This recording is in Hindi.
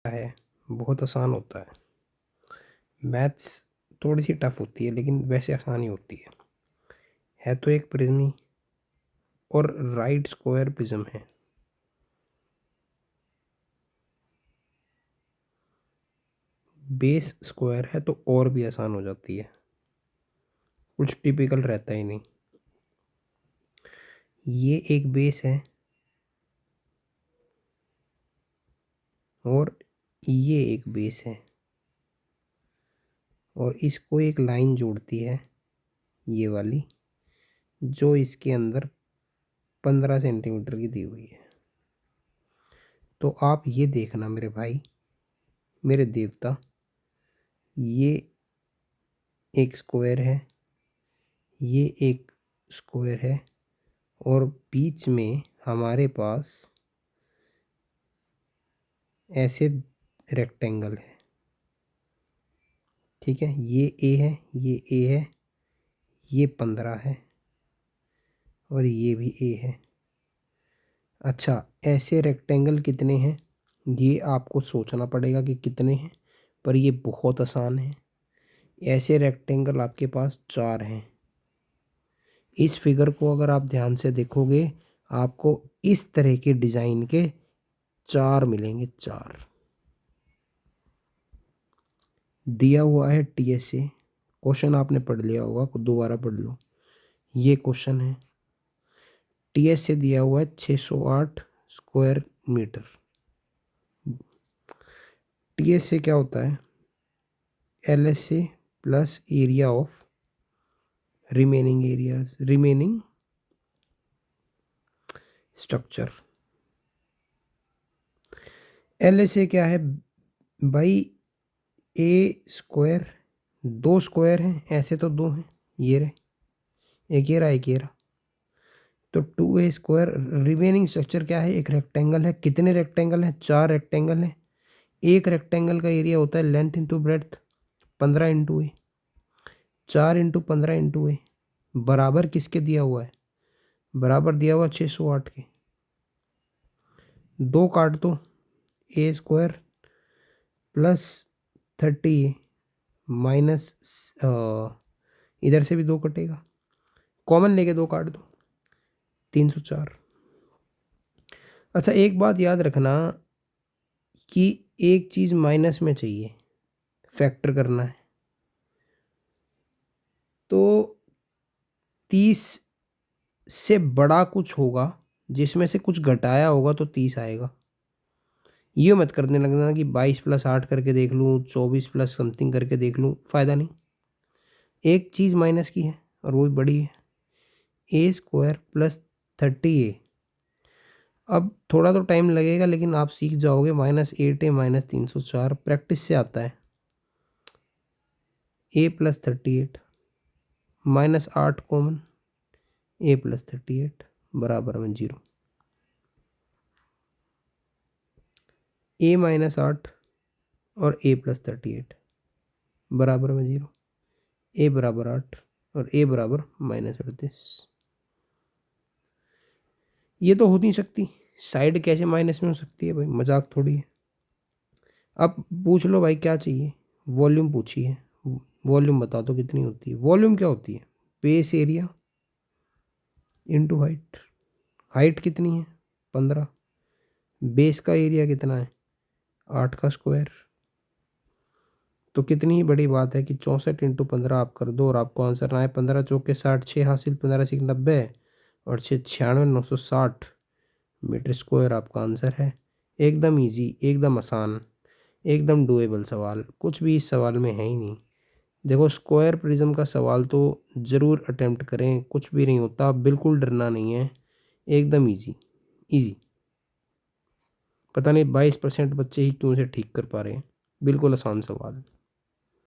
है, बहुत आसान होता है। मैथ्स थोड़ी सी टफ होती है लेकिन वैसे आसान ही होती है तो एक प्रिज्म ही और राइट स्क्वायर प्रिज्म है। बेस स्क्वायर है तो और भी आसान हो जाती है, कुछ टिपिकल रहता ही नहीं। ये एक बेस है और ये एक बेस है और इसको एक लाइन जोड़ती है, ये वाली, जो इसके अंदर 15 सेंटीमीटर की दी हुई है। तो आप ये देखना मेरे भाई, मेरे देवता, ये एक स्क्वायर है, ये एक स्क्वायर है और बीच में हमारे पास ऐसे रेक्टेंगल है। ठीक है, ये ए है, ये ए है, ये 15 है और ये भी ए है। अच्छा, ऐसे रेक्टेंगल कितने हैं ये आपको सोचना पड़ेगा कि कितने हैं, पर ये बहुत आसान है। ऐसे रेक्टेंगल आपके पास 4 हैं। इस फिगर को अगर आप ध्यान से देखोगे आपको इस तरह के डिज़ाइन के 4 मिलेंगे, 4। दिया हुआ है TSA, क्वेश्चन आपने पढ़ लिया होगा, दोबारा पढ़ लो। ये क्वेश्चन है, TSA दिया हुआ है 608 स्क्वायर मीटर। TSA क्या होता है? LSA plus area of remaining areas, remaining structure. LSA क्या है भाई? ए स्क्वायर, 2 स्क्वायर हैं, ऐसे तो 2 हैं, ये रहे, एक ये रहा, एक ये रहा, तो 2A स्क्वायर। रिमेनिंग स्ट्रक्चर क्या है? एक रेक्टेंगल है। कितने रेक्टेंगल हैं? 4 रेक्टेंगल हैं। एक रेक्टेंगल का एरिया होता है लेंथ इंटू ब्रेड्थ, 15 इंटू ए, 4 इंटू 15 इंटू ए, बराबर किसके दिया हुआ है? बराबर दिया हुआ 608 के। 2 काट दो, ए स्क्वायर प्लस 30 माइनस, इधर से भी 2 कटेगा, कॉमन लेके 2 काट दो, 304। अच्छा, एक बात याद रखना कि एक चीज़ माइनस में चाहिए, फैक्टर करना है, तो 30 से बड़ा कुछ होगा, जिसमें से कुछ घटाया होगा तो 30 आएगा। ये मत करने लगना कि 22 प्लस 8 करके देख लूँ, 24 प्लस समथिंग करके देख लूँ, फ़ायदा नहीं। एक चीज़ माइनस की है और वो भी बड़ी है, ए स्क्वायर प्लस 30A। अब थोड़ा तो टाइम लगेगा लेकिन आप सीख जाओगे। -8A माइनस 304 प्रैक्टिस से आता है। ए प्लस 38 माइनस 8 कॉमन, ए प्लस 38 बराबर में 0। ए माइनस 8 और ए प्लस 38 बराबर में 0। ए बराबर 8 और ए बराबर -38। ये तो हो नहीं सकती, साइड कैसे माइनस में हो सकती है भाई? मजाक थोड़ी है। अब पूछ लो भाई क्या चाहिए? वॉल्यूम पूछिए, वॉल्यूम बता दो कितनी होती है। वॉल्यूम क्या होती है? Base area into height. Height कितनी है? 15। बेस का एरिया कितना है? 8 का स्क्वायर। तो कितनी ही बड़ी बात है कि 64 इंटू 15 आप कर दो और आपको आंसर आए 15 चौके 60, 6 हासिल, 15 6 90 और 6 96 960 मीटर स्क्वायर आपका आंसर है। एकदम इजी, एकदम आसान, एकदम डुएबल सवाल, कुछ भी इस सवाल में है ही नहीं। देखो, स्क्वायर प्रिज्म का सवाल तो ज़रूर अटेम्प्ट करें, कुछ भी नहीं होता, बिल्कुल डरना नहीं है, एकदम इजी इजी। पता नहीं 22% बच्चे ही क्यों से ठीक कर पा रहे हैं, बिल्कुल आसान सवाल।